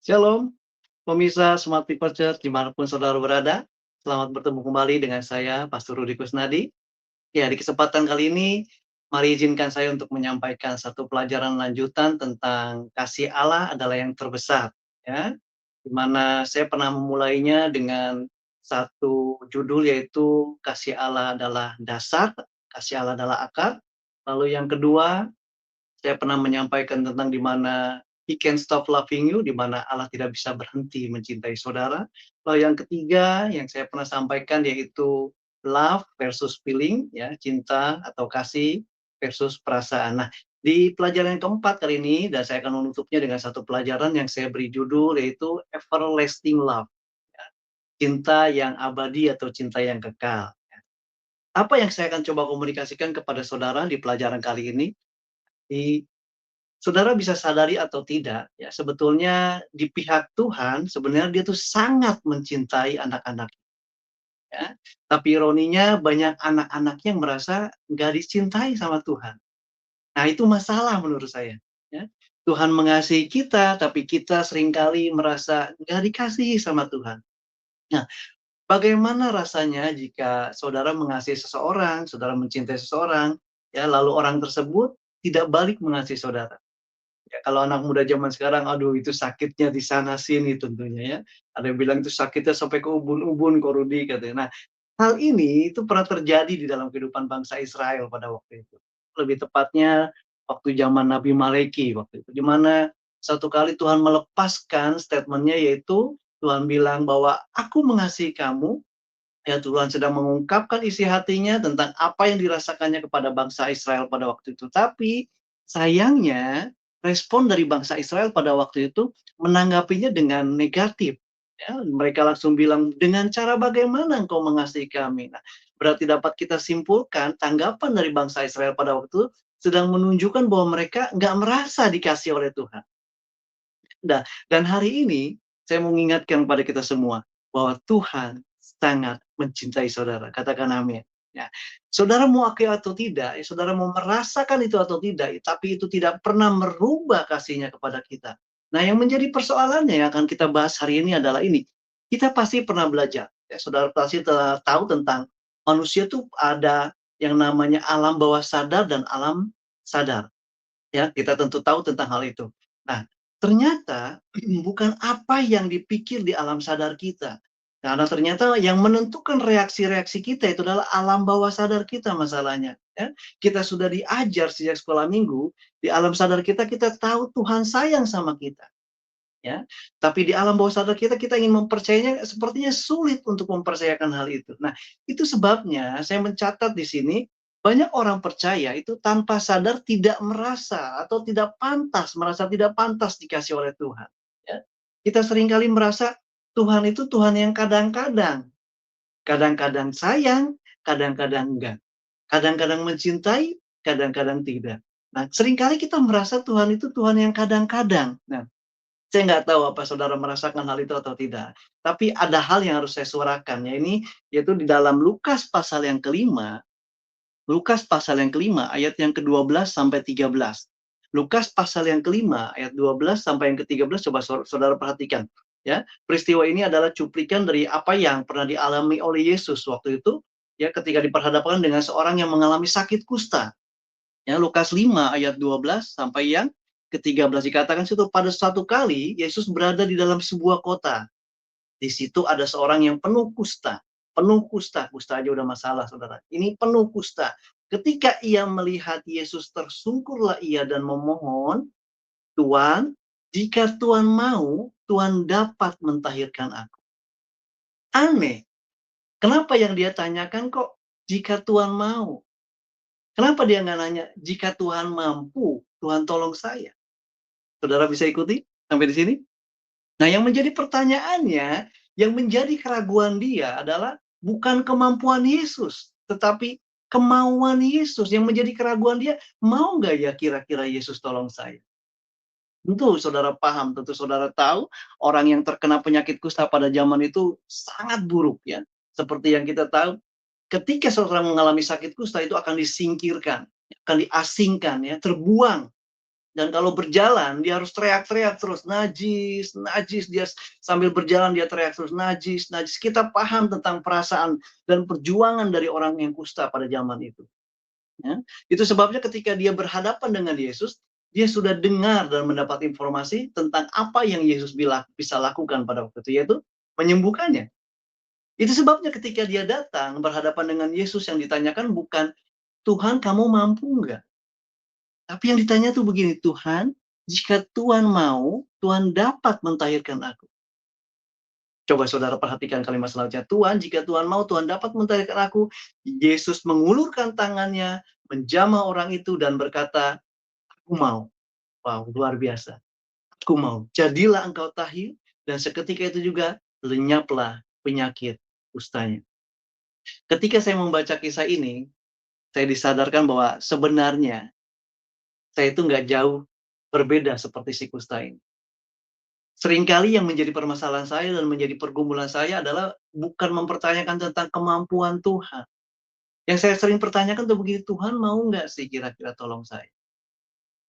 Shalom, pemirsa Smart People Church dimanapun saudara berada. Selamat bertemu kembali dengan saya, Pastor Rudi Kusnadi. Ya, di kesempatan kali ini, mari izinkan saya untuk menyampaikan satu pelajaran lanjutan tentang kasih Allah adalah yang terbesar. Ya, di mana saya pernah memulainya dengan satu judul yaitu kasih Allah adalah dasar, kasih Allah adalah akar. Lalu yang kedua, saya pernah menyampaikan tentang di mana He can stop loving you, di mana Allah tidak bisa berhenti mencintai saudara. Lalu yang ketiga yang saya pernah sampaikan yaitu love versus feeling, ya, cinta atau kasih versus perasaan. Nah, di pelajaran yang keempat kali ini, dan saya akan menutupnya dengan satu pelajaran yang saya beri judul yaitu everlasting love, ya, cinta yang abadi atau cinta yang kekal. Apa yang saya akan coba komunikasikan kepada saudara di pelajaran kali ini? Di Saudara bisa sadari atau tidak, ya, sebetulnya di pihak Tuhan, sebenarnya dia tuh sangat mencintai anak-anak, ya. Tapi ironinya banyak anak-anak yang merasa nggak dicintai sama Tuhan. Nah, itu masalah menurut saya, ya. Tuhan mengasihi kita, tapi kita seringkali merasa nggak dikasihi sama Tuhan. Nah, bagaimana rasanya jika saudara mengasihi seseorang, saudara mencintai seseorang, ya, lalu orang tersebut tidak balik mengasihi saudara? Ya, kalau anak muda zaman sekarang, aduh itu sakitnya di sana sini tentunya ya. Ada yang bilang itu sakitnya sampai ke ubun-ubun, kok Rudi katanya. Nah, hal ini itu pernah terjadi di dalam kehidupan bangsa Israel pada waktu itu. Lebih tepatnya waktu zaman Nabi Maleki waktu itu, di mana satu kali Tuhan melepaskan statementnya yaitu Tuhan bilang bahwa aku mengasihi kamu. Ya, Tuhan sedang mengungkapkan isi hatinya tentang apa yang dirasakannya kepada bangsa Israel pada waktu itu. Tapi sayangnya respon dari bangsa Israel pada waktu itu menanggapinya dengan negatif. Ya, mereka langsung bilang, dengan cara bagaimana engkau mengasihi kami? Nah, berarti dapat kita simpulkan tanggapan dari bangsa Israel pada waktu itu sedang menunjukkan bahwa mereka nggak merasa dikasih oleh Tuhan. Nah, dan hari ini saya mau mengingatkan pada kita semua bahwa Tuhan sangat mencintai saudara. Katakan amin. Ya, saudara mau akui atau tidak, ya, saudara mau merasakan itu atau tidak, tapi itu tidak pernah merubah kasihnya kepada kita. Nah, yang menjadi persoalannya yang akan kita bahas hari ini adalah ini. Kita pasti pernah belajar, ya, saudara pasti telah tahu tentang manusia tuh ada yang namanya alam bawah sadar dan alam sadar. Ya, kita tentu tahu tentang hal itu. Nah, ternyata bukan apa yang dipikir di alam sadar kita. Karena ternyata yang menentukan reaksi-reaksi kita itu adalah alam bawah sadar kita masalahnya. Ya. Kita sudah diajar sejak sekolah minggu, di alam sadar kita, kita tahu Tuhan sayang sama kita. Ya, tapi di alam bawah sadar kita, kita ingin mempercayainya, sepertinya sulit untuk mempercayakan hal itu. Nah, itu sebabnya saya mencatat di sini, banyak orang percaya itu tanpa sadar tidak merasa atau tidak pantas, merasa tidak pantas dikasih oleh Tuhan. Ya. Kita seringkali merasa Tuhan itu Tuhan yang kadang-kadang, kadang-kadang sayang, kadang-kadang enggak. Kadang-kadang mencintai, kadang-kadang tidak. Nah, seringkali kita merasa Tuhan itu Tuhan yang kadang-kadang. Nah, saya nggak tahu apa saudara merasakan hal itu atau tidak. Tapi ada hal yang harus saya suarakan, ya ini, yaitu di dalam Lukas pasal yang kelima, Lukas pasal yang kelima ayat yang ke-12 sampai 13. Lukas pasal yang kelima ayat 12 sampai yang ke-13, coba saudara perhatikan. Ya, peristiwa ini adalah cuplikan dari apa yang pernah dialami oleh Yesus waktu itu, ya, ketika diperhadapkan dengan seorang yang mengalami sakit kusta. Ya, Lukas 5 ayat 12 sampai yang ke-13 dikatakan situ, pada suatu kali Yesus berada di dalam sebuah kota. Di situ ada seorang yang penuh kusta. Penuh kusta, kusta aja udah masalah saudara. Ini penuh kusta. Ketika ia melihat Yesus, tersungkurlah ia dan memohon, Tuhan, jika Tuhan mau, Tuhan dapat mentahirkan aku. Aneh. Kenapa yang dia tanyakan kok jika Tuhan mau? Kenapa dia nggak nanya, jika Tuhan mampu, Tuhan tolong saya? Saudara bisa ikuti sampai di sini? Nah, yang menjadi pertanyaannya, yang menjadi keraguan dia adalah bukan kemampuan Yesus, tetapi kemauan Yesus. Yang menjadi keraguan dia, mau nggak ya kira-kira Yesus tolong saya? Tentu saudara paham, tentu saudara tahu orang yang terkena penyakit kusta pada zaman itu sangat buruk ya. Seperti yang kita tahu, ketika seorang mengalami sakit kusta itu akan disingkirkan, akan diasingkan ya, terbuang. Dan kalau berjalan, dia harus teriak-teriak terus, "Najis, najis." Dia sambil berjalan dia teriak terus, "Najis, najis." Kita paham tentang perasaan dan perjuangan dari orang yang kusta pada zaman itu, ya. Itu sebabnya ketika dia berhadapan dengan Yesus, dia sudah dengar dan mendapat informasi tentang apa yang Yesus bisa lakukan pada waktu itu, yaitu menyembuhkannya. Itu sebabnya ketika dia datang berhadapan dengan Yesus, yang ditanyakan bukan, "Tuhan, kamu mampu nggak?" Tapi yang ditanya tuh begini, "Tuhan, jika Tuhan mau, Tuhan dapat mentahirkan aku." Coba saudara perhatikan kalimat selanjutnya, "Tuhan, jika Tuhan mau, Tuhan dapat mentahirkan aku." Yesus mengulurkan tangannya, menjamah orang itu dan berkata, "Aku mau." Wow, luar biasa. "Aku mau. Jadilah engkau tahir." Dan seketika itu juga lenyaplah penyakit kustanya. Ketika saya membaca kisah ini, saya disadarkan bahwa sebenarnya saya itu nggak jauh berbeda seperti si kusta ini. Seringkali yang menjadi permasalahan saya dan menjadi pergumulan saya adalah bukan mempertanyakan tentang kemampuan Tuhan. Yang saya sering pertanyakan tuh begini, "Tuhan mau nggak sih kira-kira tolong saya?"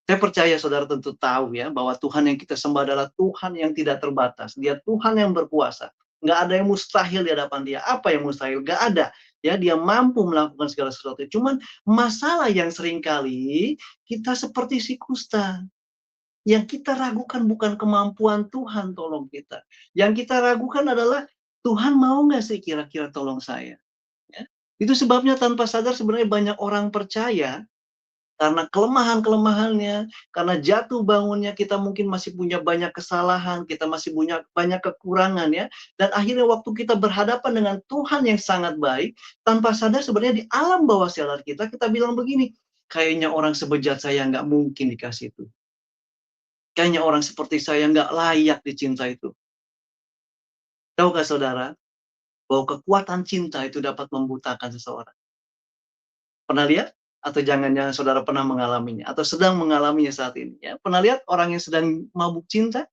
Saya percaya saudara tentu tahu ya, bahwa Tuhan yang kita sembah adalah Tuhan yang tidak terbatas. Dia Tuhan yang berkuasa. Nggak ada yang mustahil di hadapan dia. Apa yang mustahil? Nggak ada. Ya, dia mampu melakukan segala sesuatu. Cuman masalah yang seringkali kita seperti si kusta. Yang kita ragukan bukan kemampuan Tuhan tolong kita. Yang kita ragukan adalah, Tuhan mau nggak sih kira-kira tolong saya? Ya. Itu sebabnya tanpa sadar sebenarnya banyak orang percaya, karena kelemahan-kelemahannya, karena jatuh bangunnya kita mungkin masih punya banyak kesalahan, kita masih punya banyak kekurangan ya. Dan akhirnya waktu kita berhadapan dengan Tuhan yang sangat baik, tanpa sadar sebenarnya di alam bawah sadar kita bilang begini, kayaknya orang sebejat saya nggak mungkin dikasih itu. Kayaknya orang seperti saya nggak layak dicinta itu. Tahukah saudara, bahwa kekuatan cinta itu dapat membutakan seseorang? Pernah lihat? Atau jangan-jangan saudara pernah mengalaminya? Atau sedang mengalaminya saat ini? Ya, pernah lihat orang yang sedang mabuk cinta?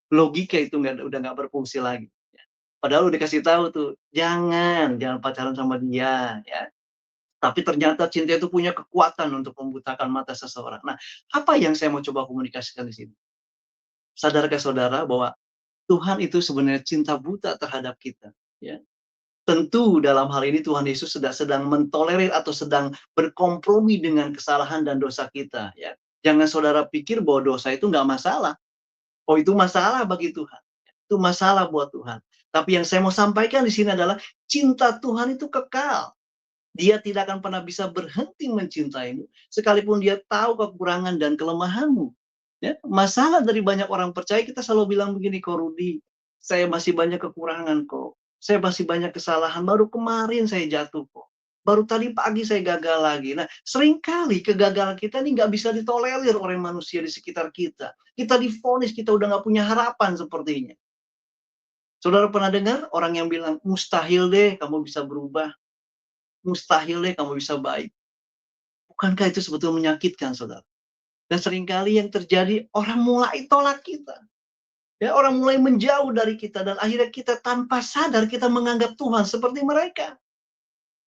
Logika itu udah nggak berfungsi lagi. Ya. Padahal udah dikasih tahu tuh, jangan pacaran sama dia, ya. Tapi ternyata cinta itu punya kekuatan untuk membutakan mata seseorang. Nah, apa yang saya mau coba komunikasikan di sini? Sadarkah saudara bahwa Tuhan itu sebenarnya cinta buta terhadap kita, ya. Tentu dalam hal ini Tuhan Yesus sedang mentolerir atau sedang berkompromi dengan kesalahan dan dosa kita, ya. Jangan saudara pikir bahwa dosa itu nggak masalah. Oh, itu masalah bagi Tuhan. Itu masalah buat Tuhan. Tapi yang saya mau sampaikan di sini adalah cinta Tuhan itu kekal. Dia tidak akan pernah bisa berhenti mencintaimu, sekalipun dia tahu kekurangan dan kelemahanmu. Ya, masalah dari banyak orang percaya kita selalu bilang begini, "Kok Rudi, saya masih banyak kekurangan kok. Saya masih banyak kesalahan. Baru kemarin saya jatuh kok. Baru tadi pagi saya gagal lagi." Nah, seringkali kegagalan kita ini nggak bisa ditolerir oleh manusia di sekitar kita. Kita divonis kita udah nggak punya harapan sepertinya. Saudara pernah dengar orang yang bilang, "Mustahil deh kamu bisa berubah. Mustahil deh kamu bisa baik." Bukankah itu sebetulnya menyakitkan, saudara? Dan seringkali yang terjadi, orang mulai tolak kita. Ya, orang mulai menjauh dari kita dan akhirnya kita tanpa sadar kita menganggap Tuhan seperti mereka.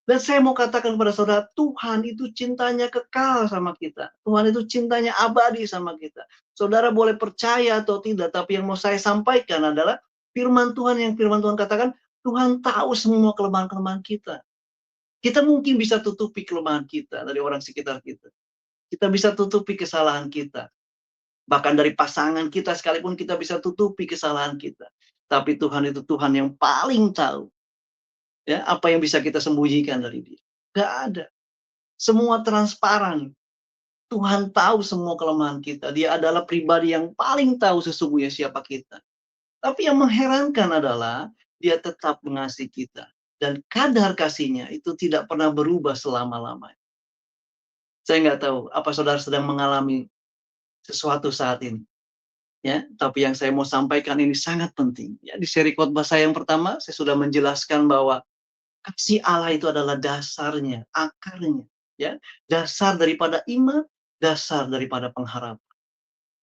Dan saya mau katakan kepada saudara, Tuhan itu cintanya kekal sama kita. Tuhan itu cintanya abadi sama kita. Saudara boleh percaya atau tidak, tapi yang mau saya sampaikan adalah firman Tuhan katakan, Tuhan tahu semua kelemahan-kelemahan kita. Kita mungkin bisa tutupi kelemahan kita dari orang sekitar kita. Kita bisa tutupi kesalahan kita. Bahkan dari pasangan kita sekalipun kita bisa tutupi kesalahan kita. Tapi Tuhan itu Tuhan yang paling tahu, ya, apa yang bisa kita sembunyikan dari Dia. Nggak ada. Semua transparan. Tuhan tahu semua kelemahan kita. Dia adalah pribadi yang paling tahu sesungguhnya siapa kita. Tapi yang mengherankan adalah Dia tetap mengasihi kita. Dan kadar kasihnya itu tidak pernah berubah selama-lamanya. Saya nggak tahu apa saudara sedang mengalami sesuatu saat ini. Ya, tapi yang saya mau sampaikan ini sangat penting. Ya, di seri khotbah saya yang pertama, saya sudah menjelaskan bahwa kasih Allah itu adalah dasarnya, akarnya, ya, dasar daripada iman, dasar daripada pengharapan.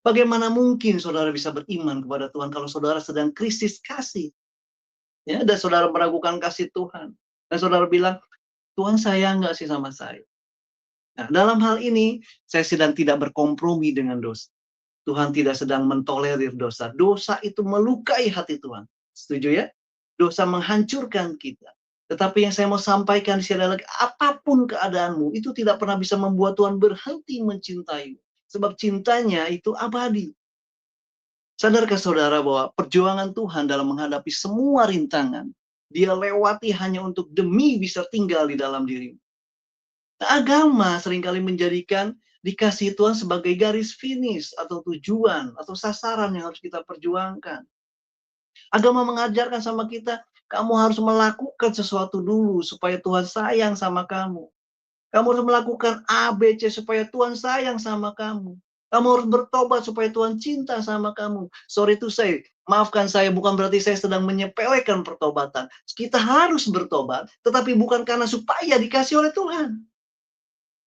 Bagaimana mungkin saudara bisa beriman kepada Tuhan kalau saudara sedang krisis kasih, ya, dan saudara meragukan kasih Tuhan, dan saudara bilang, Tuhan sayang nggak sih sama saya? Nah, dalam hal ini, saya sedang tidak berkompromi dengan dosa. Tuhan tidak sedang mentolerir dosa. Dosa itu melukai hati Tuhan. Setuju ya? Dosa menghancurkan kita. Tetapi yang saya mau sampaikan di sini adalah apapun keadaanmu, itu tidak pernah bisa membuat Tuhan berhenti mencintai. Sebab cintanya itu abadi. Sadarkah saudara bahwa perjuangan Tuhan dalam menghadapi semua rintangan, dia lewati hanya untuk demi bisa tinggal di dalam dirimu. Nah, agama seringkali menjadikan dikasih Tuhan sebagai garis finish atau tujuan atau sasaran yang harus kita perjuangkan. Agama mengajarkan sama kita, kamu harus melakukan sesuatu dulu supaya Tuhan sayang sama kamu. Kamu harus melakukan A, B, C supaya Tuhan sayang sama kamu. Kamu harus bertobat supaya Tuhan cinta sama kamu. Sorry to say, maafkan saya, bukan berarti saya sedang menyepelekan pertobatan. Kita harus bertobat, tetapi bukan karena supaya dikasih oleh Tuhan.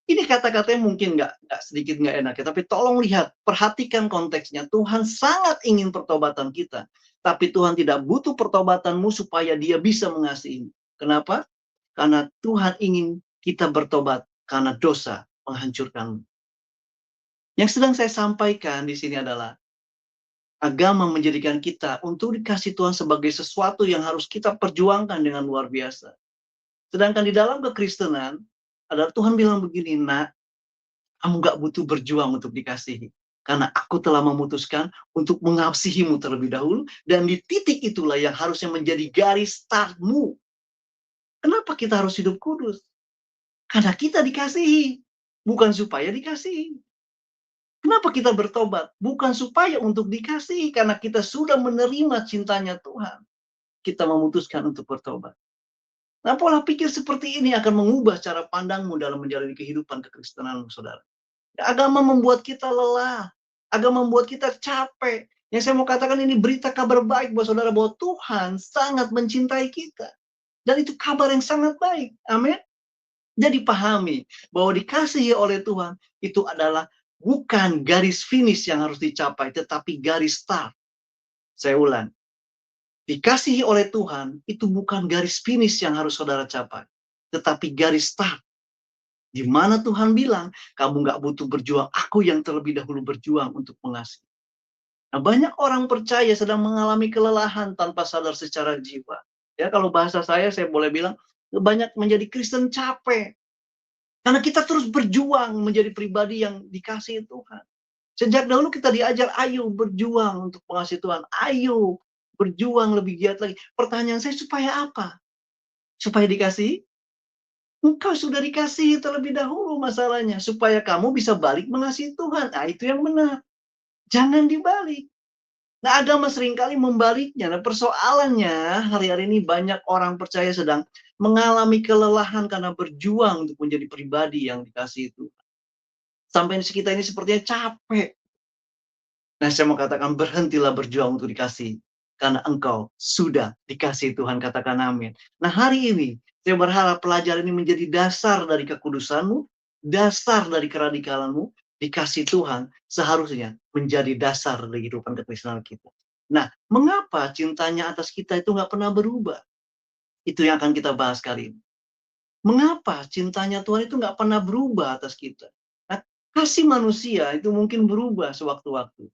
Ini kata-katanya mungkin nggak sedikit nggak enak ya, tapi tolong lihat, perhatikan konteksnya. Tuhan sangat ingin pertobatan kita, tapi Tuhan tidak butuh pertobatanmu supaya Dia bisa mengasihi. Kenapa? Karena Tuhan ingin kita bertobat karena dosa menghancurkanmu. Yang sedang saya sampaikan di sini adalah agama menjadikan kita untuk dikasih Tuhan sebagai sesuatu yang harus kita perjuangkan dengan luar biasa. Sedangkan di dalam kekristenan, adalah Tuhan bilang begini, nak, kamu gak butuh berjuang untuk dikasihi. Karena aku telah memutuskan untuk mengasihimu terlebih dahulu. Dan di titik itulah yang harusnya menjadi garis startmu. Kenapa kita harus hidup kudus? Karena kita dikasihi. Bukan supaya dikasihi. Kenapa kita bertobat? Bukan supaya untuk dikasihi. Karena kita sudah menerima cintanya Tuhan. Kita memutuskan untuk bertobat. Nah, pola pikir seperti ini akan mengubah cara pandangmu dalam menjalani kehidupan kekristenanmu, saudara. Agama membuat kita lelah. Agama membuat kita capek. Yang saya mau katakan ini berita kabar baik buat saudara bahwa Tuhan sangat mencintai kita. Dan itu kabar yang sangat baik. Amin. Jadi pahami bahwa dikasihi oleh Tuhan itu adalah bukan garis finish yang harus dicapai, tetapi garis start. Saya ulang. Dikasihi oleh Tuhan itu bukan garis finish yang harus saudara capai, tetapi garis start. Di mana Tuhan bilang, kamu nggak butuh berjuang, aku yang terlebih dahulu berjuang untuk mengasihi. Nah, banyak orang percaya sedang mengalami kelelahan tanpa sadar secara jiwa. Ya, kalau bahasa saya boleh bilang, banyak menjadi Kristen capek. Karena kita terus berjuang menjadi pribadi yang dikasihi Tuhan. Sejak dahulu kita diajar, ayo berjuang untuk mengasihi Tuhan. Ayo berjuang lebih giat lagi. Pertanyaan saya, supaya apa? Supaya dikasihi? Engkau sudah dikasihi terlebih dahulu masalahnya. Supaya kamu bisa balik mengasihi Tuhan. Nah, itu yang benar. Jangan dibalik. Nah, agama seringkali membaliknya. Nah, persoalannya hari-hari ini banyak orang percaya sedang mengalami kelelahan karena berjuang untuk menjadi pribadi yang dikasihi Tuhan. Sampai kita ini sepertinya capek. Nah, saya mau katakan berhentilah berjuang untuk dikasihi. Karena engkau sudah dikasihi Tuhan, katakan amin. Nah, hari ini saya berharap pelajaran ini menjadi dasar dari kekudusanmu, dasar dari keradikalanmu, dikasih Tuhan seharusnya menjadi dasar dari kehidupan kekristenan kita. Nah, mengapa cintanya atas kita itu nggak pernah berubah? Itu yang akan kita bahas kali ini. Mengapa cintanya Tuhan itu nggak pernah berubah atas kita? Nah, kasih manusia itu mungkin berubah sewaktu-waktu.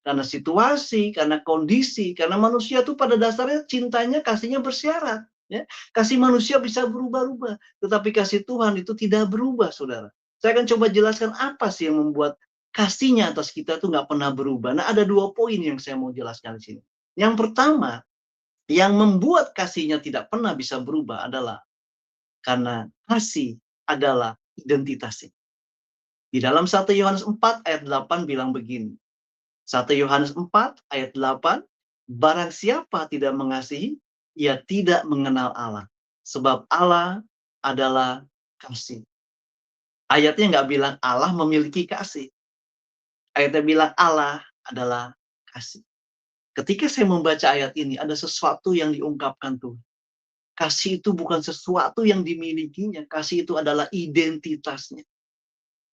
Karena situasi, karena kondisi, karena manusia itu pada dasarnya cintanya, kasihnya bersyarat. Ya. Kasih manusia bisa berubah-ubah, tetapi kasih Tuhan itu tidak berubah, saudara. Saya akan coba jelaskan apa sih yang membuat kasihnya atas kita itu nggak pernah berubah. Nah, ada 2 poin yang saya mau jelaskan di sini. Yang pertama, yang membuat kasihnya tidak pernah bisa berubah adalah karena kasih adalah identitasnya. Di dalam 1 Yohanes 4 ayat 8 bilang begini. 1 Yohanes 4 ayat 8, barang siapa tidak mengasihi, ia tidak mengenal Allah. Sebab Allah adalah kasih. Ayatnya nggak bilang Allah memiliki kasih. Ayatnya bilang Allah adalah kasih. Ketika saya membaca ayat ini, ada sesuatu yang diungkapkan tuh. Kasih itu bukan sesuatu yang dimilikinya. Kasih itu adalah identitasnya.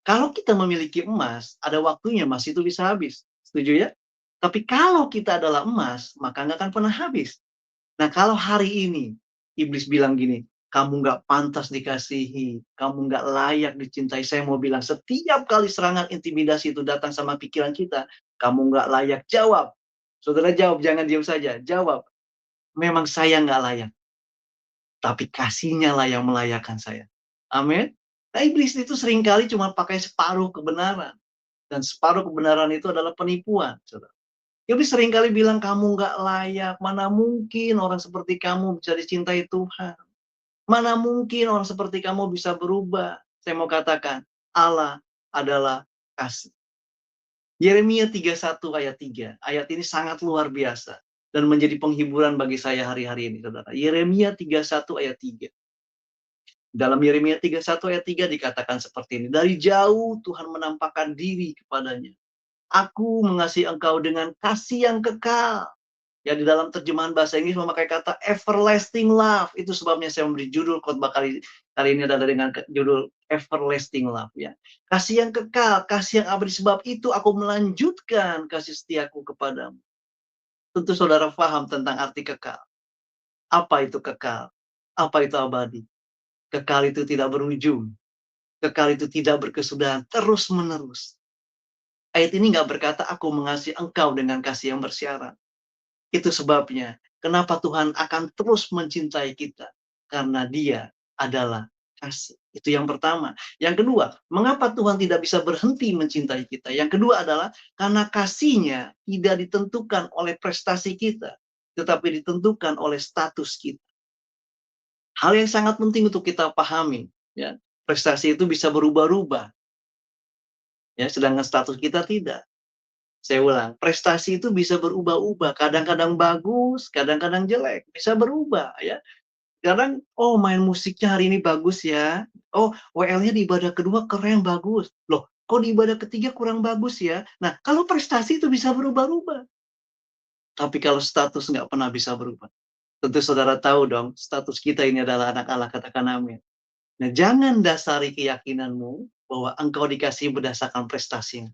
Kalau kita memiliki emas, ada waktunya emas itu bisa habis. Setuju ya? Tapi kalau kita adalah emas, maka nggak akan pernah habis. Nah, kalau hari ini iblis bilang gini, kamu nggak pantas dikasihi, kamu nggak layak dicintai. Saya mau bilang, setiap kali serangan intimidasi itu datang sama pikiran kita, Kamu nggak layak. Jawab. Saudara jawab, jangan diam saja. Jawab. Memang saya nggak layak. Tapi kasihnya lah yang melayakkan saya. Amin. Nah, iblis itu seringkali cuma pakai separuh kebenaran. Dan separuh kebenaran itu adalah penipuan, saudara. Iblis seringkali bilang, kamu nggak layak. Mana mungkin orang seperti kamu bisa dicintai Tuhan. Mana mungkin orang seperti kamu bisa berubah. Saya mau katakan, Allah adalah kasih. Yeremia 31 ayat 3. Ayat ini sangat luar biasa. Dan menjadi penghiburan bagi saya hari-hari ini, saudara. Yeremia 31 ayat 3. Dalam Yeremia 31 ayat 3 dikatakan seperti ini. Dari jauh Tuhan menampakkan diri kepadanya. Aku mengasihi engkau dengan kasih yang kekal. Ya, di dalam terjemahan bahasa Inggris memakai kata everlasting love. Itu sebabnya saya memberi judul khotbah kali ini adalah dengan judul everlasting love. Ya, kasih yang kekal, kasih yang abadi. Sebab itu aku melanjutkan kasih setiaku kepadamu. Tentu saudara paham tentang arti kekal. Apa itu kekal? Apa itu abadi? Kekal itu tidak berujung. Kekal itu tidak berkesudahan, terus menerus. Ayat ini nggak berkata aku mengasihi engkau dengan kasih yang bersyarat. Itu sebabnya kenapa Tuhan akan terus mencintai kita. Karena Dia adalah kasih. Itu yang pertama. Yang kedua, mengapa Tuhan tidak bisa berhenti mencintai kita? Yang kedua adalah karena kasihnya tidak ditentukan oleh prestasi kita, tetapi ditentukan oleh status kita. Hal yang sangat penting untuk kita pahami, ya. Prestasi itu bisa berubah-ubah, ya, sedangkan status kita tidak. Saya ulang, prestasi itu bisa berubah-ubah, kadang-kadang bagus, kadang-kadang jelek, bisa berubah, ya. Kadang, oh main musiknya hari ini bagus ya, oh WL-nya di ibadah kedua keren, bagus. Loh, kok di ibadah ketiga kurang bagus ya? Nah, kalau prestasi itu bisa berubah-ubah. Tapi kalau status nggak pernah bisa berubah. Tentu saudara tahu dong, status kita ini adalah anak Allah, katakan amin. Nah, jangan dasari keyakinanmu bahwa engkau dikasihi berdasarkan prestasinya.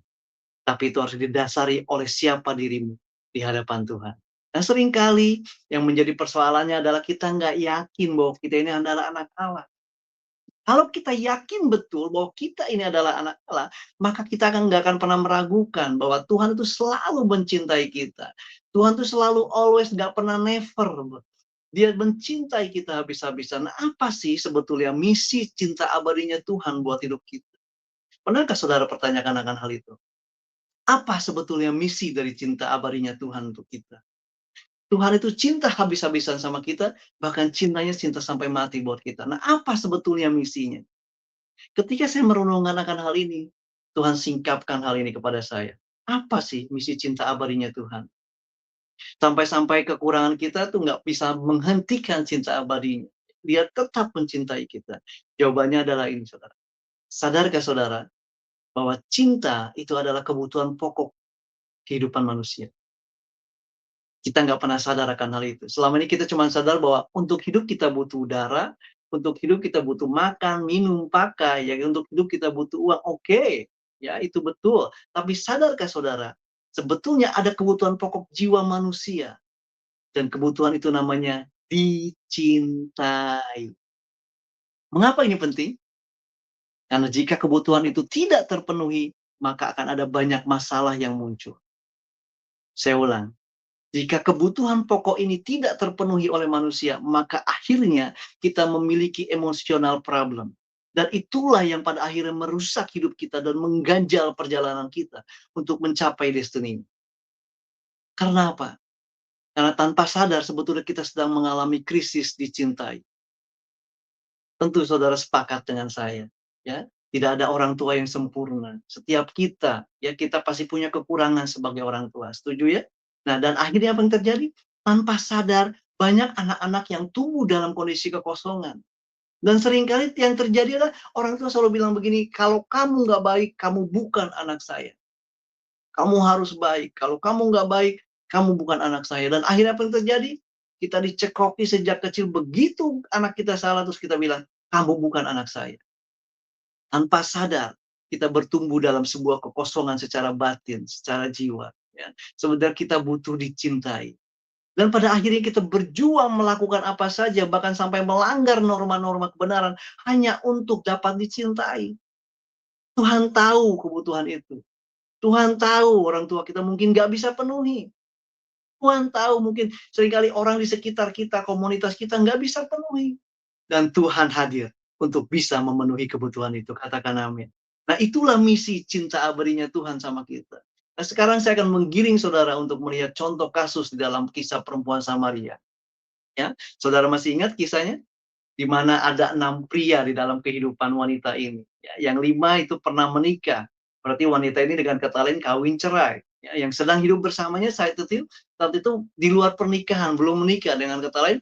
Tapi itu harus didasari oleh siapa dirimu di hadapan Tuhan. Dan seringkali yang menjadi persoalannya adalah kita nggak yakin bahwa kita ini adalah anak Allah. Kalau kita yakin betul bahwa kita ini adalah anak Allah, maka kita nggak akan pernah meragukan bahwa Tuhan itu selalu mencintai kita. Tuhan itu selalu always, nggak pernah never. Dia mencintai kita habis-habisan. Nah, apa sih sebetulnya misi cinta abadinya Tuhan buat hidup kita? Pernahkah saudara pertanyakan akan hal itu? Apa sebetulnya misi dari cinta abadinya Tuhan untuk kita? Tuhan itu cinta habis-habisan sama kita, bahkan cintanya cinta sampai mati buat kita. Nah, apa sebetulnya misinya? Ketika saya merenungkan akan hal ini, Tuhan singkapkan hal ini kepada saya. Apa sih misi cinta abadinya Tuhan? Sampai-sampai kekurangan kita tuh nggak bisa menghentikan cinta abadinya. Dia tetap mencintai kita. Jawabannya adalah ini, saudara. Sadarkah saudara bahwa cinta itu adalah kebutuhan pokok kehidupan manusia? Kita nggak pernah sadar akan hal itu. Selama ini kita cuma sadar bahwa untuk hidup kita butuh udara, untuk hidup kita butuh makan, minum, pakai, ya, untuk hidup kita butuh uang. Oke, ya itu betul. Tapi sadarkah saudara, sebetulnya ada kebutuhan pokok jiwa manusia. Dan kebutuhan itu namanya dicintai. Mengapa ini penting? Karena jika kebutuhan itu tidak terpenuhi, maka akan ada banyak masalah yang muncul. Saya ulang, jika kebutuhan pokok ini tidak terpenuhi oleh manusia, maka akhirnya kita memiliki emotional problem. Dan itulah yang pada akhirnya merusak hidup kita dan mengganjal perjalanan kita untuk mencapai destiny. Karena apa? Karena tanpa sadar sebetulnya kita sedang mengalami krisis dicintai. Tentu saudara sepakat dengan saya, ya. Tidak ada orang tua yang sempurna. Setiap kita, ya, kita pasti punya kekurangan sebagai orang tua. Setuju ya? Nah, dan akhirnya apa yang terjadi? Tanpa sadar, banyak anak-anak yang tumbuh dalam kondisi kekosongan. Dan seringkali yang terjadi adalah orang tua selalu bilang begini, kalau kamu nggak baik, kamu bukan anak saya. Kamu harus baik. Kalau kamu nggak baik, kamu bukan anak saya. Dan akhirnya apa yang terjadi? Kita dicekoki sejak kecil. Begitu anak kita salah, terus kita bilang, kamu bukan anak saya. Tanpa sadar, kita bertumbuh dalam sebuah kekosongan secara batin, secara jiwa. Ya. Sebenarnya kita butuh dicintai. Dan pada akhirnya kita berjuang melakukan apa saja, bahkan sampai melanggar norma-norma kebenaran, hanya untuk dapat dicintai. Tuhan tahu kebutuhan itu. Tuhan tahu orang tua kita mungkin nggak bisa penuhi. Tuhan tahu mungkin seringkali orang di sekitar kita, komunitas kita nggak bisa penuhi. Dan Tuhan hadir untuk bisa memenuhi kebutuhan itu. Katakan amin. Nah, itulah misi cinta abadinya Tuhan sama kita. Nah, sekarang saya akan menggiring saudara untuk melihat contoh kasus di dalam kisah perempuan Samaria. Ya, saudara masih ingat kisahnya? Di mana ada 6 pria di dalam kehidupan wanita ini. Ya, yang 5 itu pernah menikah. Berarti wanita ini dengan kata lain kawin cerai. Ya, yang sedang hidup bersamanya saat itu di luar pernikahan, belum menikah. Dengan kata lain,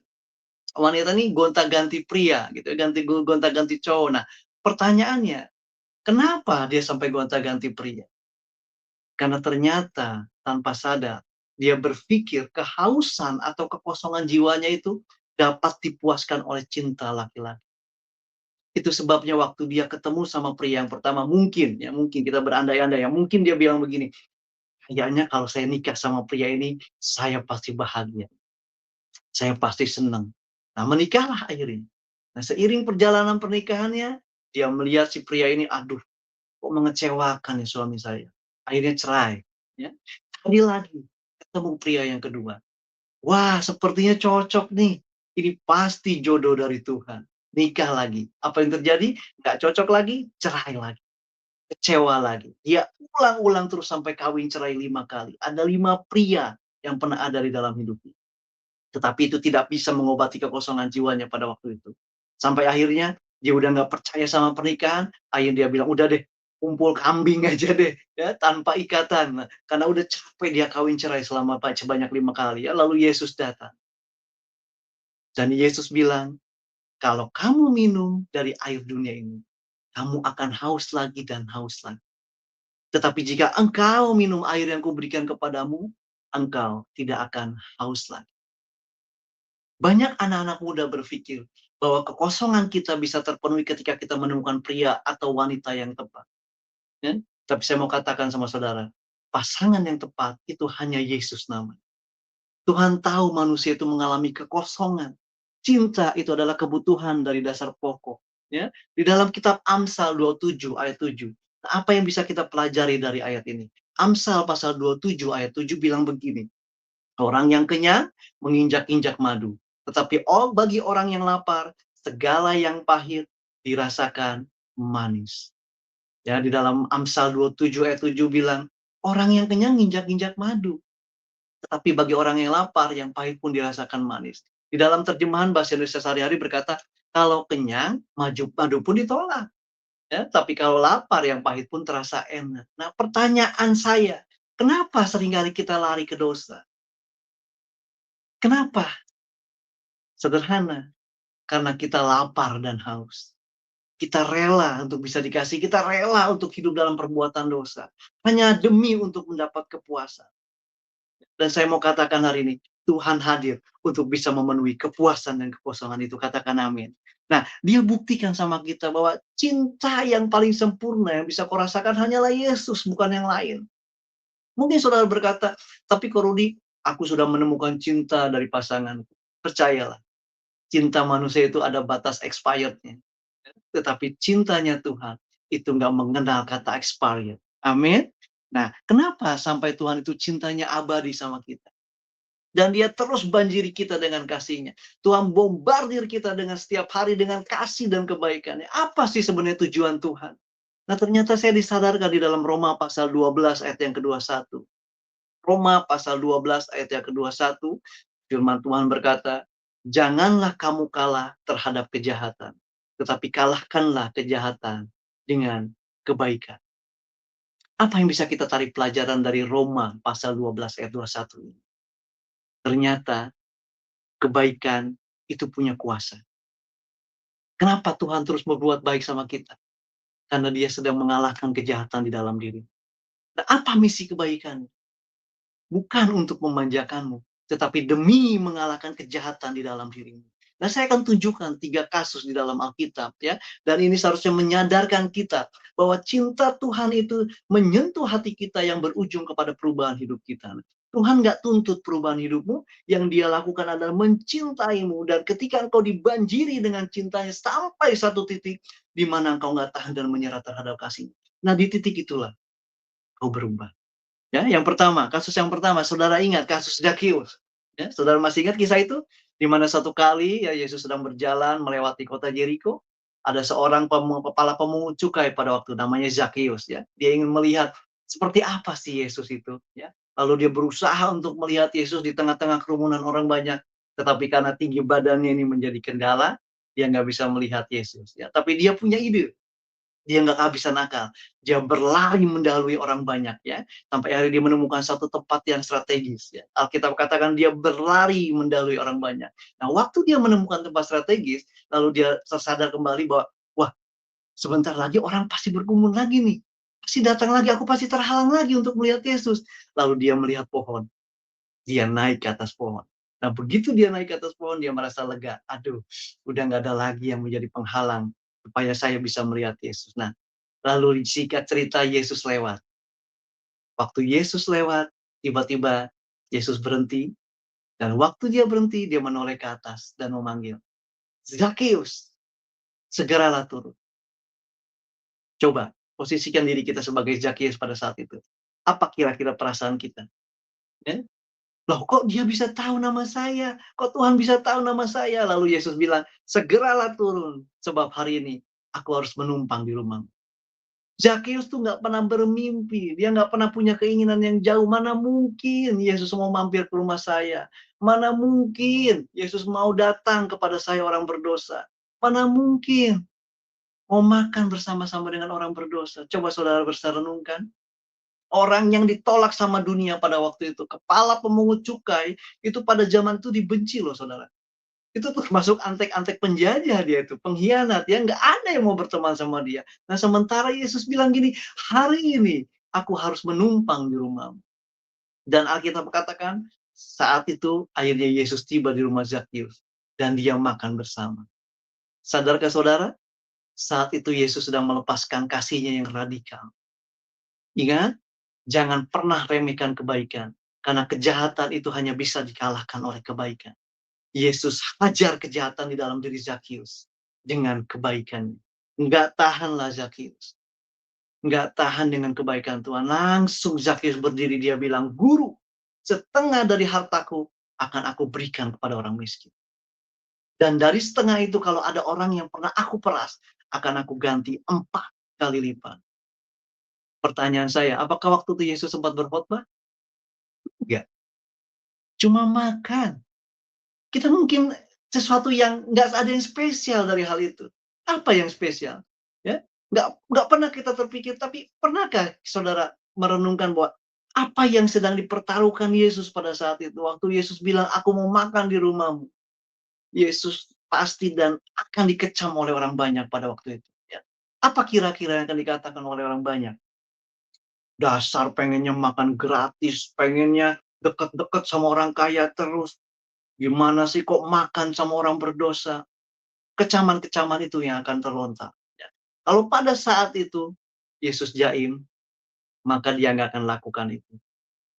wanita ini gonta-ganti pria, gitu, gonta-ganti cowok. Nah, pertanyaannya, kenapa dia sampai gonta-ganti pria? Karena ternyata tanpa sadar, dia berpikir kehausan atau kekosongan jiwanya itu dapat dipuaskan oleh cinta laki-laki. Itu sebabnya waktu dia ketemu sama pria yang pertama, mungkin ya, mungkin kita berandai-andai ya, mungkin dia bilang begini, "Kayaknya kalau saya nikah sama pria ini, saya pasti bahagia, saya pasti senang." Nah, menikahlah akhirnya. Nah, seiring perjalanan pernikahannya, dia melihat si pria ini, "Aduh, kok mengecewakan ya suami saya." Akhirnya cerai, ya. Cari lagi, ketemu pria yang kedua. Wah, sepertinya cocok nih. Ini pasti jodoh dari Tuhan. Nikah lagi. Apa yang terjadi? Nggak cocok lagi, cerai lagi. Kecewa lagi. Dia ulang-ulang terus sampai kawin cerai 5 kali. Ada 5 pria yang pernah ada di dalam hidupnya. Tetapi itu tidak bisa mengobati kekosongan jiwanya pada waktu itu. Sampai akhirnya dia udah nggak percaya sama pernikahan, akhirnya dia bilang, "Udah deh, kumpul kambing aja deh, ya, tanpa ikatan." Nah, karena udah capek dia kawin cerai selama sebanyak 5 kali ya, lalu Yesus datang. Dan Yesus bilang, "Kalau kamu minum dari air dunia ini, kamu akan haus lagi dan haus lagi. Tetapi jika engkau minum air yang kuberikan kepadamu, engkau tidak akan haus lagi." Banyak anak-anak muda berpikir bahwa kekosongan kita bisa terpenuhi ketika kita menemukan pria atau wanita yang tepat. Ya? Tapi saya mau katakan sama saudara, pasangan yang tepat itu hanya Yesus namanya. Tuhan tahu manusia itu mengalami kekosongan. Cinta itu adalah kebutuhan dari dasar pokok. Ya, di dalam kitab Amsal 27 ayat 7. Nah, apa yang bisa kita pelajari dari ayat ini? Amsal pasal 27 ayat 7 bilang begini. Orang yang kenyang menginjak-injak madu. Tetapi bagi orang yang lapar, segala yang pahit dirasakan manis. Ya, di dalam Amsal 27 ayat 7 bilang, orang yang kenyang injak-injak madu. Tetapi bagi orang yang lapar, yang pahit pun dirasakan manis. Di dalam terjemahan bahasa Indonesia sehari-hari berkata, kalau kenyang, madu pun ditolak. Ya, tapi kalau lapar, yang pahit pun terasa enak. Nah, pertanyaan saya, kenapa seringkali kita lari ke dosa? Kenapa? Sederhana, karena kita lapar dan haus. Kita rela untuk bisa dikasih, kita rela untuk hidup dalam perbuatan dosa. Hanya demi untuk mendapat kepuasan. Dan saya mau katakan hari ini, Tuhan hadir untuk bisa memenuhi kepuasan dan kekosongan itu. Katakan amin. Nah, dia buktikan sama kita bahwa cinta yang paling sempurna yang bisa kau rasakan hanyalah Yesus, bukan yang lain. Mungkin saudara berkata, tapi kok Rudi, aku sudah menemukan cinta dari pasanganku. Percayalah, cinta manusia itu ada batas expirednya. Tetapi cintanya Tuhan itu nggak mengenal kata expired. Amin. Nah, kenapa sampai Tuhan itu cintanya abadi sama kita? Dan dia terus banjiri kita dengan kasihnya. Tuhan bombardir kita dengan setiap hari dengan kasih dan kebaikannya. Apa sih sebenarnya tujuan Tuhan? Nah, ternyata saya disadarkan di dalam Roma pasal 12 ayat yang ke-21. Roma pasal 12 ayat yang ke-21, firman Tuhan berkata, "Janganlah kamu kalah terhadap kejahatan, tetapi kalahkanlah kejahatan dengan kebaikan." Apa yang bisa kita tarik pelajaran dari Roma pasal 12 ayat 21 ini? Ternyata kebaikan itu punya kuasa. Kenapa Tuhan terus berbuat baik sama kita? Karena dia sedang mengalahkan kejahatan di dalam diri. Nah, apa misi kebaikan? Bukan untuk memanjakanmu, tetapi demi mengalahkan kejahatan di dalam dirimu. Nah, saya akan tunjukkan 3 kasus di dalam Alkitab ya. Dan ini seharusnya menyadarkan kita bahwa cinta Tuhan itu menyentuh hati kita yang berujung kepada perubahan hidup kita. Tuhan nggak tuntut perubahan hidupmu, yang dia lakukan adalah mencintaimu. Dan ketika engkau dibanjiri dengan cintanya sampai satu titik di mana engkau nggak tahan dan menyerah terhadap kasih. Nah, di titik itulah engkau berubah. Ya, yang pertama, kasus yang pertama, saudara ingat kasus Zakius. Ya, saudara masih ingat kisah itu? Di mana satu kali ya Yesus sedang berjalan melewati kota Yeriko, ada seorang kepala pemungut cukai pada waktu namanya Zakius ya. Dia ingin melihat seperti apa sih Yesus itu ya. Lalu dia berusaha untuk melihat Yesus di tengah-tengah kerumunan orang banyak, tetapi karena tinggi badannya ini menjadi kendala, dia nggak bisa melihat Yesus ya. Tapi dia punya ide. Dia nggak kehabisan akal. Dia berlari mendahului orang banyak ya, sampai akhirnya dia menemukan satu tempat yang strategis ya. Alkitab katakan dia berlari mendahului orang banyak. Nah, waktu dia menemukan tempat strategis, lalu dia tersadar kembali bahwa, wah, sebentar lagi orang pasti berkumpul lagi nih. Pasti datang lagi, aku pasti terhalang lagi untuk melihat Yesus. Lalu dia melihat pohon. Dia naik ke atas pohon. Nah, begitu dia naik ke atas pohon, dia merasa lega. Aduh, udah nggak ada lagi yang menjadi penghalang supaya saya bisa melihat Yesus. Nah, lalu singkat cerita Yesus lewat. Waktu Yesus lewat, tiba-tiba Yesus berhenti. Dan waktu dia berhenti, dia menoleh ke atas dan memanggil, Zakius, segeralah turun. Coba, posisikan diri kita sebagai Zakius pada saat itu. Apa kira-kira perasaan kita? Ya? Loh, kok dia bisa tahu nama saya? Kok Tuhan bisa tahu nama saya? Lalu Yesus bilang, segeralah turun, sebab hari ini aku harus menumpang di rumahmu. Zakius tuh nggak pernah bermimpi, dia nggak pernah punya keinginan yang jauh. Mana mungkin Yesus mau mampir ke rumah saya? Mana mungkin Yesus mau datang kepada saya orang berdosa? Mana mungkin mau makan bersama-sama dengan orang berdosa? Coba saudara renungkan. Orang yang ditolak sama dunia pada waktu itu, kepala pemungut cukai, itu pada zaman itu dibenci loh saudara. Itu tuh masuk antek-antek penjajah dia itu, pengkhianat ya, nggak ada yang mau berteman sama dia. Nah sementara Yesus bilang gini, hari ini aku harus menumpang di rumahmu. Dan Alkitab katakan, saat itu akhirnya Yesus tiba di rumah Zakius. Dan dia makan bersama. Sadarkah saudara? Saat itu Yesus sedang melepaskan kasihnya yang radikal. Ingat, jangan pernah remehkan kebaikan. Karena kejahatan itu hanya bisa dikalahkan oleh kebaikan. Yesus hajar kejahatan di dalam diri Zakius dengan kebaikannya. Enggak tahanlah Zakius. Enggak tahan dengan kebaikan Tuhan. Langsung Zakius berdiri, dia bilang, Guru, setengah dari hartaku akan aku berikan kepada orang miskin. Dan dari setengah itu kalau ada orang yang pernah aku peras, akan aku ganti 4 kali lipat. Pertanyaan saya, apakah waktu itu Yesus sempat berkhotbah? Enggak. Cuma makan. Kita mungkin sesuatu yang nggak ada yang spesial dari hal itu. Apa yang spesial? Ya, nggak pernah kita terpikir, tapi pernahkah saudara merenungkan bahwa apa yang sedang dipertaruhkan Yesus pada saat itu? Waktu Yesus bilang, aku mau makan di rumahmu. Yesus pasti dan akan dikecam oleh orang banyak pada waktu itu. Ya. Apa kira-kira yang akan dikatakan oleh orang banyak? Dasar pengennya makan gratis, pengennya deket-deket sama orang kaya terus. Gimana sih kok makan sama orang berdosa? Kecaman-kecaman itu yang akan terlontar. Ya. Kalau pada saat itu Yesus jaim, maka dia nggak akan lakukan itu.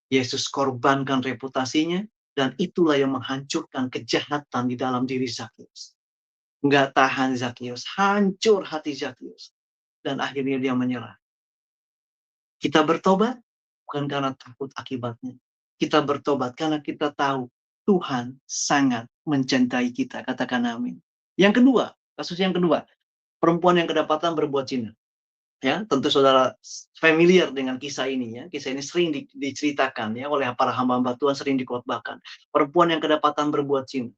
Yesus korbankan reputasinya, dan itulah yang menghancurkan kejahatan di dalam diri Zakius. Nggak tahan Zakius, hancur hati Zakius. Dan akhirnya dia menyerah. Kita bertobat bukan karena takut akibatnya. Kita bertobat karena kita tahu Tuhan sangat mencintai kita. Katakan amin. Yang kedua, kasus yang kedua, perempuan yang kedapatan berbuat zina. Ya, tentu saudara familiar dengan kisah ini ya. Kisah ini sering diceritakan ya oleh para hamba-hamba Tuhan, sering dikhotbahkan. Perempuan yang kedapatan berbuat zina.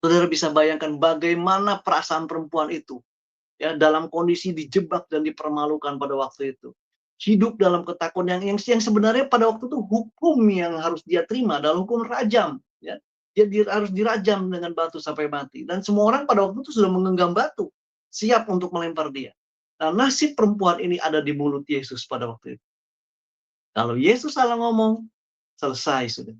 Saudara bisa bayangkan bagaimana perasaan perempuan itu ya dalam kondisi dijebak dan dipermalukan pada waktu itu. Hidup dalam ketakutan yang sebenarnya pada waktu itu hukum yang harus dia terima adalah hukum rajam ya. Dia harus dirajam dengan batu sampai mati, dan semua orang pada waktu itu sudah menggenggam batu siap untuk melempar dia. Nah, nasib perempuan ini ada di mulut Yesus pada waktu itu. Kalau Yesus salah ngomong, selesai sudah.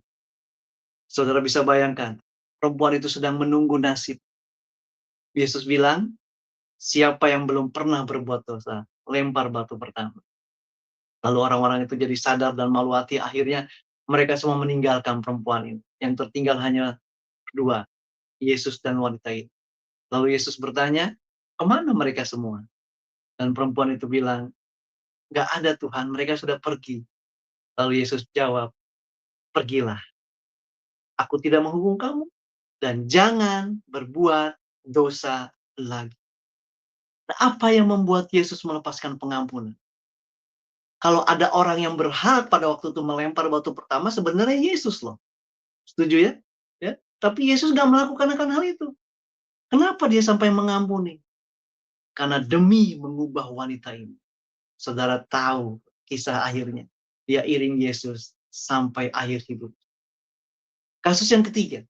Saudara bisa bayangkan, perempuan itu sedang menunggu nasib. Yesus bilang, siapa yang belum pernah berbuat dosa, lempar batu pertama. Lalu orang-orang itu jadi sadar dan malu hati, akhirnya mereka semua meninggalkan perempuan ini. Yang tertinggal hanya 2, Yesus dan wanita itu. Lalu Yesus bertanya, kemana mereka semua? Dan perempuan itu bilang, nggak ada Tuhan, mereka sudah pergi. Lalu Yesus jawab, pergilah, aku tidak menghukum kamu, dan jangan berbuat dosa lagi. Nah, apa yang membuat Yesus melepaskan pengampunan? Kalau ada orang yang berhak pada waktu itu melempar batu pertama, sebenarnya Yesus loh. Setuju ya? Ya. Tapi Yesus nggak melakukan akan hal itu. Kenapa dia sampai mengampuni? Karena demi mengubah wanita ini. Saudara tahu kisah akhirnya. Dia iring Yesus sampai akhir hidup. Kasus yang ketiga.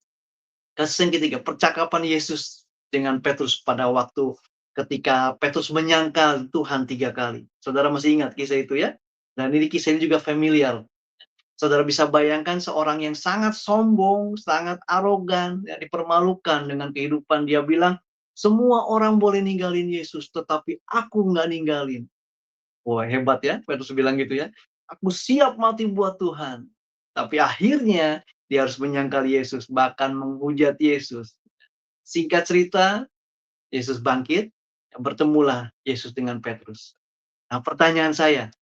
Kasus yang ketiga, percakapan Yesus dengan Petrus pada waktu ketika Petrus menyangkal Tuhan 3 kali. Saudara masih ingat kisah itu ya? Dan ini kisah ini juga familiar. Saudara bisa bayangkan seorang yang sangat sombong, sangat arogan, ya, dipermalukan dengan kehidupan. Dia bilang, semua orang boleh ninggalin Yesus, tetapi aku nggak ninggalin. Wah, hebat ya, Petrus bilang gitu ya. Aku siap mati buat Tuhan. Tapi akhirnya dia harus menyangkal Yesus, bahkan menghujat Yesus. Singkat cerita, Yesus bangkit, bertemulah Yesus dengan Petrus. Nah, pertanyaan saya,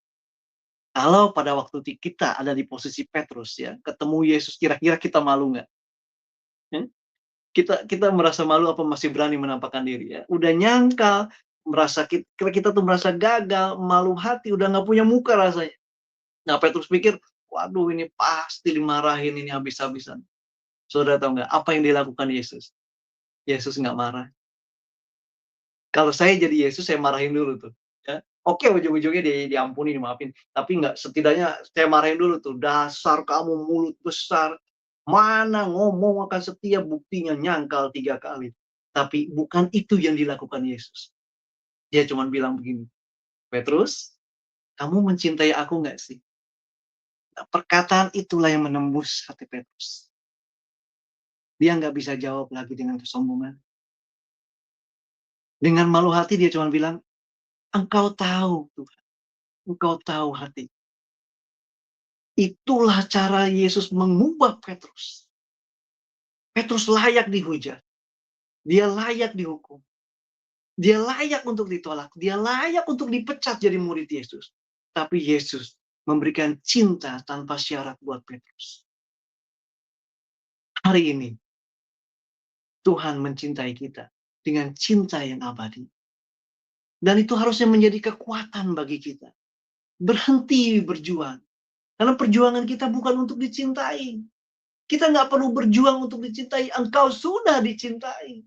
kalau pada waktu kita ada di posisi Petrus ya, ketemu Yesus, kira-kira kita malu nggak? Ya? Kita merasa malu apa masih berani menampakkan diri ya? Udah nyangkal, kita tuh merasa gagal, malu hati, udah nggak punya muka rasanya. Nah, Petrus pikir, waduh ini pasti dimarahin ini habis-habisan. Saudara tahu nggak apa yang dilakukan Yesus? Yesus nggak marah. Kalau saya jadi Yesus, saya marahin dulu tuh, ya. Oke, ujung-ujungnya diampuni, dimaafin, tapi nggak, setidaknya saya marahin dulu tuh, "Dasar kamu mulut besar, mana ngomong akan setia, buktinya nyangkal 3 kali." Tapi bukan itu yang dilakukan Yesus. Dia cuma bilang begini, "Petrus, kamu mencintai aku nggak sih?" Nah, perkataan itulah yang menembus hati Petrus. Dia nggak bisa jawab lagi dengan kesombongan. Dengan malu hati dia cuma bilang, "Engkau tahu Tuhan, Engkau tahu hati." Itulah cara Yesus mengubah Petrus. Petrus layak dihujat. Dia layak dihukum. Dia layak untuk ditolak. Dia layak untuk dipecat jadi murid Yesus. Tapi Yesus memberikan cinta tanpa syarat buat Petrus. Hari ini Tuhan mencintai kita dengan cinta yang abadi. Dan itu harusnya menjadi kekuatan bagi kita. Berhenti berjuang. Karena perjuangan kita bukan untuk dicintai. Kita nggak perlu berjuang untuk dicintai. Engkau sudah dicintai.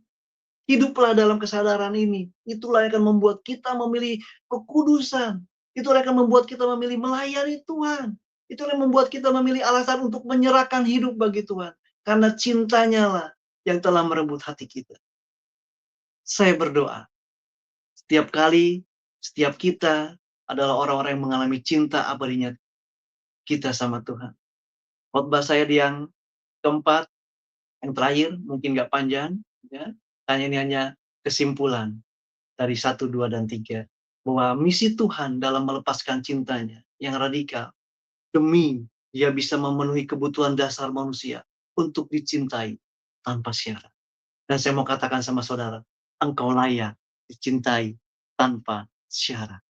Hiduplah dalam kesadaran ini. Itulah yang akan membuat kita memilih kekudusan. Itulah yang akan membuat kita memilih melayani Tuhan. Itulah yang membuat kita memilih alasan untuk menyerahkan hidup bagi Tuhan. Karena cintanya lah yang telah merebut hati kita. Saya berdoa, setiap kali, setiap kita adalah orang-orang yang mengalami cinta abadinya kita sama Tuhan. Khotbah saya di yang keempat, yang terakhir, mungkin nggak panjang, ya. Hanya ini hanya kesimpulan dari 1, 2, dan 3. Bahwa misi Tuhan dalam melepaskan cintanya yang radikal, demi dia bisa memenuhi kebutuhan dasar manusia untuk dicintai tanpa syarat. Dan saya mau katakan sama saudara, engkau layak dicintai tanpa syarat.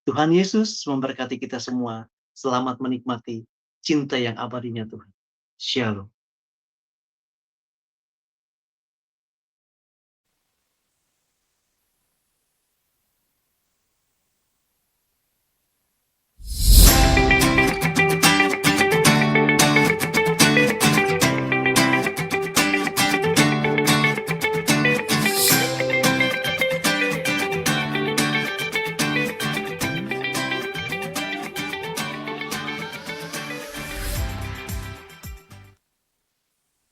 Tuhan Yesus memberkati kita semua. Selamat menikmati cinta yang abadinya Tuhan. Shalom.